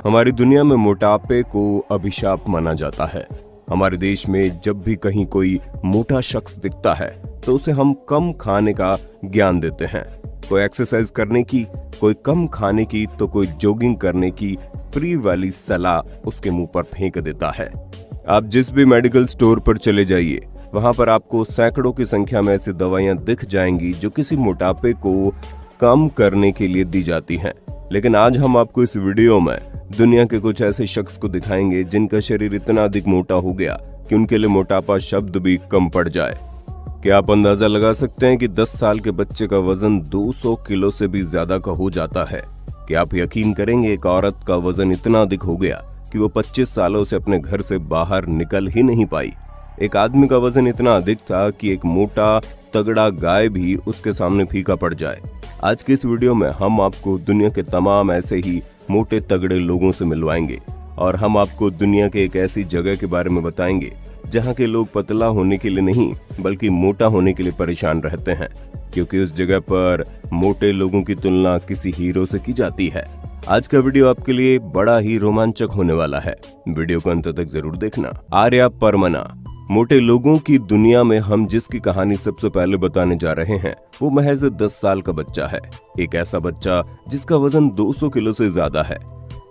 हमारी दुनिया में मोटापे को अभिशाप माना जाता है। हमारे देश में जब भी कहीं कोई मोटा शख्स दिखता है तो उसे हम कम खाने का ज्ञान देते हैं। कोई एक्सरसाइज करने की, कोई कम खाने की, तो कोई जॉगिंग करने की फ्री वाली सलाह उसके मुंह पर फेंक देता है। आप जिस भी मेडिकल स्टोर पर चले जाइए, वहां पर आपको सैकड़ों की संख्या में ऐसी दवाइयां दिख जाएंगी जो किसी मोटापे को कम करने के लिए दी जाती हैं। लेकिन आज हम आपको इस वीडियो में दुनिया के कुछ ऐसे शख्स को दिखाएंगे जिनका शरीर इतना अधिक मोटा हो गया कि उनके लिए मोटापा शब्द भी कम पड़ जाए। क्या आप अंदाजा लगा सकते हैं कि 10 साल के बच्चे का वजन 200 किलो से भी ज्यादा का हो जाता है? क्या आप यकीन करेंगे, एक औरत का वजन इतना अधिक हो गया कि वो 25 सालों से अपने घर से बाहर निकल ही नहीं पाई। एक आदमी का वजन इतना अधिक था कि एक मोटा तगड़ा गाय भी उसके सामने फीका पड़ जाए। आज के इस वीडियो में हम आपको दुनिया के तमाम ऐसे ही मोटे तगड़े लोगों से मिलवाएंगे और हम आपको दुनिया के एक ऐसी जगह के बारे में बताएंगे जहां के लोग पतला होने के लिए नहीं बल्कि मोटा होने के लिए परेशान रहते हैं, क्योंकि उस जगह पर मोटे लोगों की तुलना किसी हीरो से की जाती है। आज का वीडियो आपके लिए बड़ा ही रोमांचक होने वाला है, वीडियो को अंत तक जरूर देखना। आर्या परमना। मोटे लोगों की दुनिया में हम जिसकी कहानी सबसे पहले बताने जा रहे हैं वो महज 10 साल का बच्चा है। एक ऐसा बच्चा जिसका वजन 200 किलो से ज्यादा है,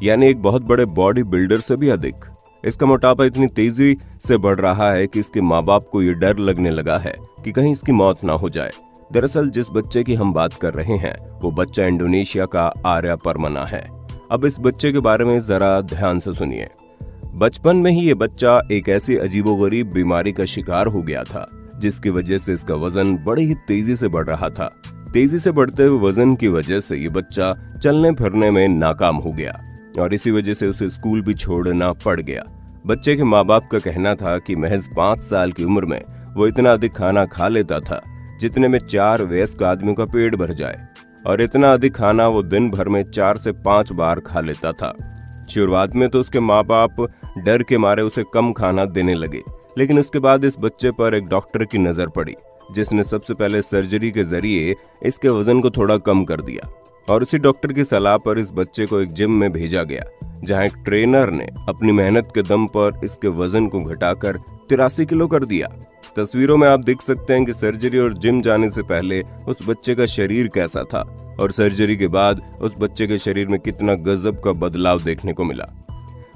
यानी एक बहुत बड़े बॉडी बिल्डर से भी अधिक। इसका मोटापा इतनी तेजी से बढ़ रहा है कि इसके माँ बाप को ये डर लगने लगा है कि कहीं इसकी मौत ना हो जाए। दरअसल जिस बच्चे की हम बात कर रहे हैं वो बच्चा इंडोनेशिया का आर्या परमना है। अब इस बच्चे के बारे में जरा ध्यान से सुनिए। बचपन में ही ये बच्चा एक ऐसी अजीबोगरीब बीमारी का शिकार हो गया था जिसकी वजह से इसका वजन बड़ी ही तेजी से बढ़ रहा था। तेजी से बढ़ते हुए वजन की वजह से ये बच्चा चलने फिरने में नाकाम हो गया और इसी वजह से उसे स्कूल भी छोड़ना पड़ गया। बच्चे के माँ बाप का कहना था कि महज 5 साल की उम्र में वो इतना अधिक खाना खा लेता था जितने में 4 वयस्क आदमियों का पेट भर जाए, और इतना अधिक खाना वो दिन भर में 4 से 5 बार खा लेता था। शुरुआत में तो उसके माँ बाप डर के मारे उसे कम खाना देने लगे, लेकिन उसके बाद इस बच्चे पर एक डॉक्टर की नजर पड़ी जिसने सबसे पहले सर्जरी के जरिए इसके वजन को थोड़ा कम कर दिया, और उसी डॉक्टर की सलाह पर इस बच्चे को एक जिम में भेजा गया जहां एक ट्रेनर ने अपनी मेहनत के दम पर इसके वजन को घटाकर 83 किलो कर दिया। तस्वीरों में आप देख सकते हैं कि सर्जरी और जिम जाने से पहले उस बच्चे का शरीर कैसा था और सर्जरी के बाद उस बच्चे के शरीर में कितना गजब का बदलाव देखने को मिला।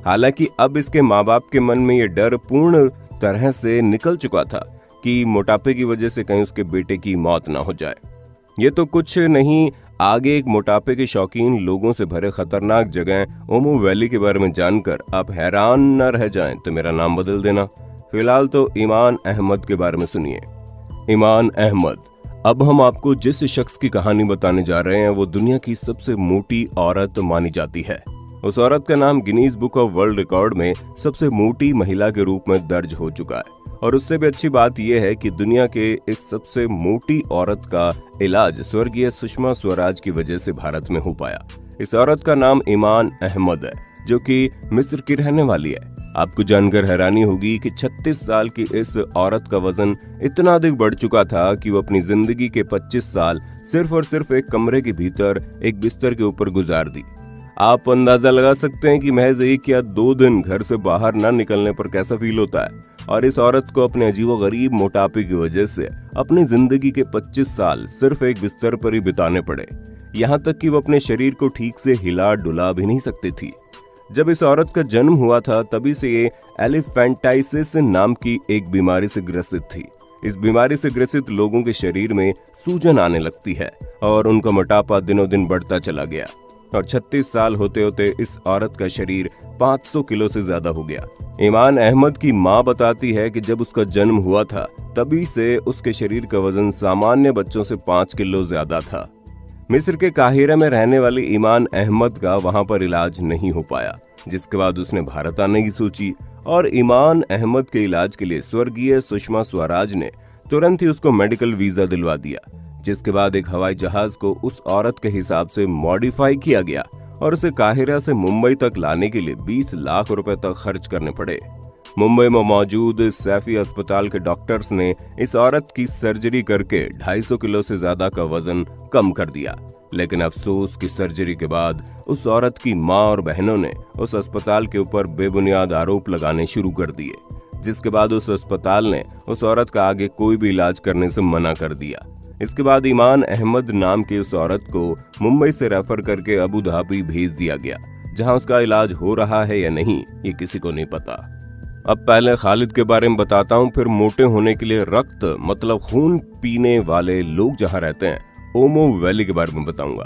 हालांकि अब इसके माँ बाप के मन में ये डर पूर्ण तरह से निकल चुका था कि मोटापे की वजह से कहीं उसके बेटे की मौत ना हो जाए। ये तो कुछ नहीं, आगे एक मोटापे के शौकीन लोगों से भरे खतरनाक जगह ओमो वैली के बारे में जानकर आप हैरान न रह जाएं तो मेरा नाम बदल देना। फिलहाल तो ईमान अहमद के बारे में सुनिए। ईमान अहमद। अब हम आपको जिस शख्स की कहानी बताने जा रहे हैं वो दुनिया की सबसे मोटी औरत मानी जाती है। उस औरत का नाम Guinness book of world record में सबसे मोटी महिला के रूप में दर्ज हो चुका है, और उससे भी अच्छी बात यह है कि दुनिया के इस सबसे मोटी औरत का इलाज स्वर्गीय सुषमा स्वराज की वजह से भारत में हो पाया। इस औरत का नाम ईमान अहमद है, जो कि मिस्र की रहने वाली है। आपको जानकर हैरानी होगी कि 36 साल की इस औरत का वजन इतना अधिक बढ़ चुका था कि वो अपनी जिंदगी के 25 साल सिर्फ और सिर्फ एक कमरे के भीतर एक बिस्तर के ऊपर गुजार दी। आप अंदाजा लगा सकते हैं कि महज 1 या 2 दिन घर से बाहर न निकलने पर कैसा फील होता है, और इस औरत को अपने अजीबोगरीब मोटापे की वजह से अपनी जिंदगी के 25 साल सिर्फ एक बिस्तर पर ही बिताने पड़े। यहाँ तक कि वो अपने शरीर को ठीक से हिला डुला भी नहीं सकती थी। जब इस औरत का जन्म हुआ था तभी से ये एलिफेंटाइसिस नाम की एक बीमारी से ग्रसित थी। इस बीमारी से ग्रसित लोगों के शरीर में सूजन आने लगती है और उनका मोटापा दिनों दिन बढ़ता चला गया, और 36 साल होते होते इस औरत का शरीर 500 किलो से ज्यादा हो गया। ईमान अहमद की मां बताती है कि जब उसका जन्म हुआ था तभी से उसके शरीर का वजन सामान्य बच्चों से 5 किलो ज्यादा था। मिस्र के काहिरा में रहने वाली ईमान अहमद का वहां पर इलाज नहीं हो पाया, जिसके बाद उसने भारत आने की सोची, और ईमान अहमद के इलाज के लिए स्वर्गीय सुषमा स्वराज ने तुरंत ही उसको मेडिकल वीजा दिलवा दिया, जिसके बाद एक हवाई जहाज को उस औरत के हिसाब से मॉडिफाई किया गया और उसे काहिरा से मुंबई तक लाने के लिए 20 लाख रुपए तक खर्च करने पड़े। मुंबई में मौजूद सैफी अस्पताल के डॉक्टर्स ने इस औरत की सर्जरी करके 250 किलो से ज्यादा का वजन कम कर दिया। लेकिन अफसोस की सर्जरी के बाद उस औरत की मां और बहनों ने उस अस्पताल के ऊपर बेबुनियाद आरोप लगाने शुरू कर दिए, जिसके बाद उस अस्पताल ने उस औरत का आगे कोई भी इलाज करने से मना कर दिया। इसके बाद ईमान अहमद नाम की उस औरत को मुंबई से रेफर करके अबू धाबी भेज दिया गया, जहां उसका इलाज हो रहा है या नहीं ये किसी को नहीं पता। अब पहले खालिद के बारे में बताता हूँ, फिर मोटे होने के लिए रक्त मतलब खून पीने वाले लोग जहाँ रहते हैं ओमो वैली के बारे में बताऊंगा।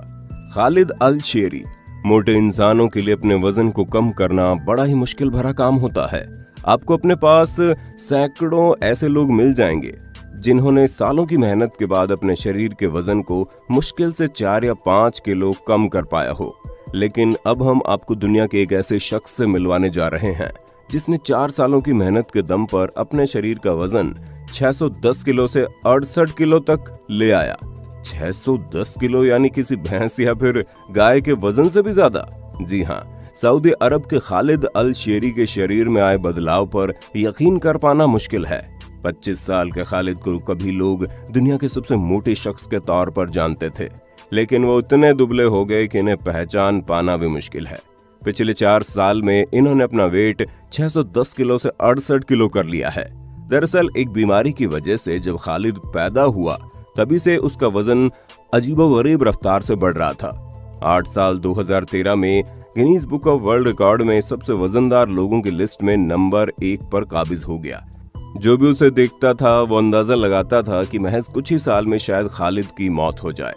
खालिद अल शेरी। मोटे इंसानों के लिए अपने वजन को कम करना बड़ा ही मुश्किल भरा काम होता है। आपको अपने पास सैकड़ों ऐसे लोग मिल जाएंगे जिन्होंने सालों की मेहनत के बाद अपने शरीर के वजन को मुश्किल से 4 या 5 किलो कम कर पाया हो। लेकिन अब हम आपको दुनिया के एक ऐसे शख्स से मिलवाने जा रहे हैं जिसने 4 सालों की मेहनत के दम पर अपने शरीर का वजन 610 किलो से 68 किलो तक ले आया। 610 किलो यानी किसी भैंस या फिर गाय के वजन से भी ज्यादा। जी हाँ, सऊदी अरब के खालिद अल शेरी के शरीर में आए बदलाव पर यकीन कर पाना मुश्किल है। 25 साल के खालिद को कभी लोग दुनिया के सबसे मोटे शख्स के तौर पर जानते थे, लेकिन वो इतने दुबले हो गए कि इन्हें पहचान पाना भी मुश्किल है। पिछले 4 साल में इन्होंने अपना वेट 610 किलो से 68 किलो कर लिया है। दरअसल एक बीमारी की वजह से जब खालिद पैदा हुआ तभी से उसका वजन अजीबोगरीब रफ्तार से बढ़ रहा था। 8 साल 2013 में Guinness book of world record में सबसे वजनदार लोगों की लिस्ट में नंबर 1 पर काबिज हो गया। जो भी उसे देखता था वो अंदाजा लगाता था कि महज कुछ ही साल में शायद खालिद की मौत हो जाए।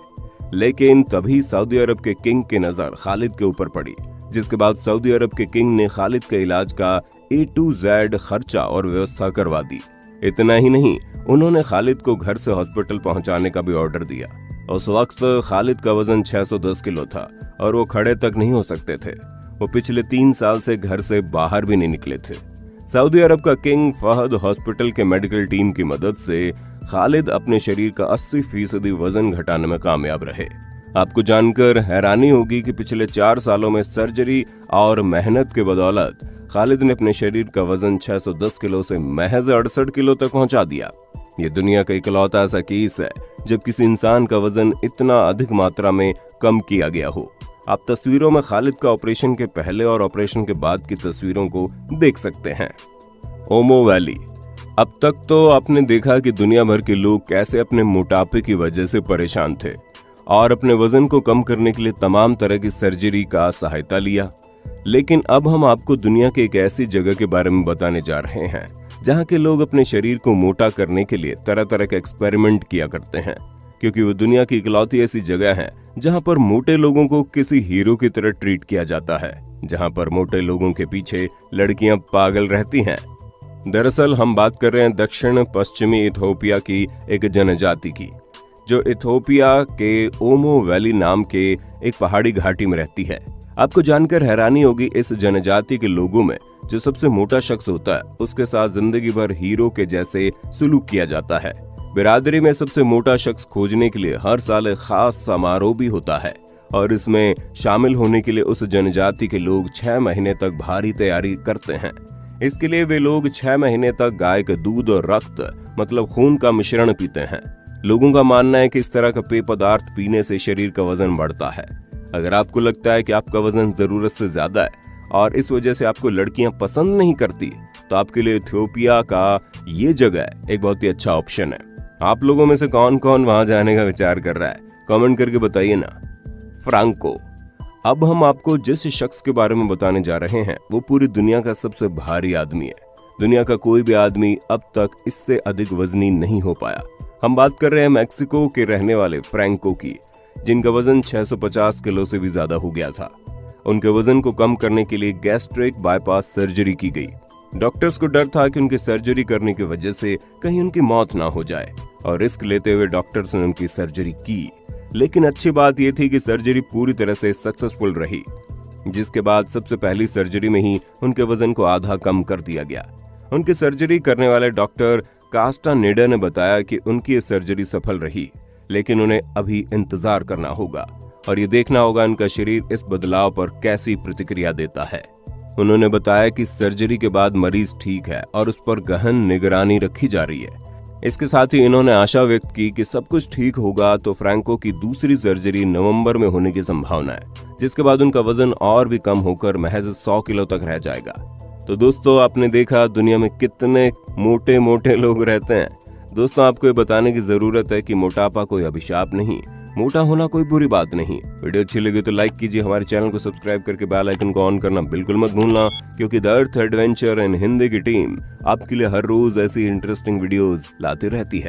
लेकिन तभी सऊदी अरब के किंग की नजर खालिद के ऊपर पड़ी, जिसके बाद सऊदी अरब के किंग ने खालिद के इलाज का A to Z खर्चा और व्यवस्था करवा दी। इतना ही नहीं, उन्होंने खालिद को घर से हॉस्पिटल पहुंचाने का भी ऑर्डर दिया। उस वक्त खालिद का वजन 610 किलो था और वो खड़े तक नहीं हो सकते थे। वो पिछले 3 साल से घर से बाहर भी नहीं निकले थे। सऊदी अरब का किंग फहद हॉस्पिटल के मेडिकल टीम की मदद से खालिद अपने शरीर का 80% वजन घटाने में कामयाब रहे। आपको जानकर हैरानी होगी कि पिछले 4 सालों में सर्जरी और मेहनत के बदौलत खालिद ने अपने शरीर का वजन 610 किलो से महज 68 किलो तक पहुंचा दिया। ये दुनिया का इकलौता ऐसा केस है जब किसी इंसान का वजन इतना अधिक मात्रा में कम किया गया हो। आप तस्वीरों में खालिद का ऑपरेशन के पहले और ऑपरेशन के बाद की तस्वीरों को देख सकते हैं। ओमो वैली। अब तक तो आपने देखा कि दुनिया भर के लोग कैसे अपने मोटापे की वजह से परेशान थे और अपने वजन को कम करने के लिए तमाम तरह की सर्जरी का सहायता लिया। लेकिन अब हम आपको दुनिया के एक ऐसी जगह के बारे में बताने जा रहे हैं जहां के लोग अपने शरीर को मोटा करने के लिए तरह तरह के एक्सपेरिमेंट किया करते हैं, क्योंकि वो दुनिया की इकलौती ऐसी जगह है जहां पर मोटे लोगों को किसी हीरो की तरह ट्रीट किया जाता है, जहां पर मोटे लोगों के पीछे लड़कियां पागल रहती हैं। दरअसल हम बात कर रहे हैं दक्षिण पश्चिमी इथोपिया की एक जनजाति की, जो इथोपिया के ओमो वैली नाम के एक पहाड़ी घाटी में रहती है। आपको जानकर हैरानी होगी, इस जनजाति के लोगों में जो सबसे मोटा शख्स होता है उसके साथ जिंदगी भर हीरो के जैसे सुलूक किया जाता है। बिरादरी में सबसे मोटा शख्स खोजने के लिए हर साल एक खास समारोह भी होता है और इसमें शामिल होने के लिए उस जनजाति के लोग 6 महीने तक भारी तैयारी करते हैं। इसके लिए वे लोग 6 महीने तक गाय का दूध और रक्त मतलब खून का मिश्रण पीते हैं। लोगों का मानना है कि इस तरह का पेय पदार्थ पीने से शरीर का वजन बढ़ता है। अगर आपको लगता है कि आपका वजन जरूरत से ज्यादा है और इस वजह से आपको लड़कियां पसंद नहीं करती, तो आपके लिए इथियोपिया का ये जगह एक बहुत ही अच्छा ऑप्शन है। आप लोगों में से कौन कौन वहां जाने का विचार कर रहा है, कमेंट करके बताइए ना। फ्रांको। अब हम आपको जिस शख्स के बारे में बताने जा रहे हैं वो पूरी दुनिया का सबसे भारी आदमी है। दुनिया का कोई भी आदमी अब तक इससे अधिक वजनी नहीं हो पाया। हम बात कर रहे हैं मैक्सिको के रहने वाले फ्रैंको की, जिनका वजन 650 किलो से भी ज्यादा हो गया था। उनके वजन को कम करने के लिए गैस्ट्रिक बाईपास सर्जरी की गई। डॉक्टर्स को डर था कि उनकी सर्जरी करने की वजह से कहीं उनकी मौत ना हो जाए और रिस्क लेते हुए डॉक्टर्स ने उनकी सर्जरी की। लेकिन अच्छी बात यह थी कि सर्जरी पूरी तरह से सक्सेसफुल रही, जिसके बाद सबसे पहली सर्जरी में ही उनके वजन को आधा कम कर दिया गया। उनकी सर्जरी करने वाले डॉक्टर कास्टानेडा ने बताया कि उनकी ये सर्जरी सफल रही, लेकिन उन्हें अभी इंतजार करना होगा और ये देखना होगा उनका शरीर इस बदलाव पर कैसी प्रतिक्रिया देता है। उन्होंने बताया कि सर्जरी के बाद मरीज ठीक है और उस पर गहन निगरानी रखी जा रही है। इसके साथ ही इन्होंने आशा व्यक्त की कि सब कुछ ठीक होगा तो फ्रैंको की दूसरी सर्जरी नवंबर में होने की संभावना है, जिसके बाद उनका वजन और भी कम होकर महज 100 किलो तक रह जाएगा। तो दोस्तों, आपने देखा दुनिया में कितने मोटे मोटे लोग रहते हैं। दोस्तों, आपको ये बताने की जरूरत है कि मोटापा कोई अभिशाप नहीं, मोटा होना कोई बुरी बात नहीं। वीडियो अच्छी लगी तो लाइक कीजिए, हमारे चैनल को सब्सक्राइब करके बेल आइकन को ऑन करना बिल्कुल मत भूलना, क्योंकि the earth adventure in Hindi की टीम आपके लिए हर रोज ऐसी इंटरेस्टिंग वीडियोस लाती रहती है।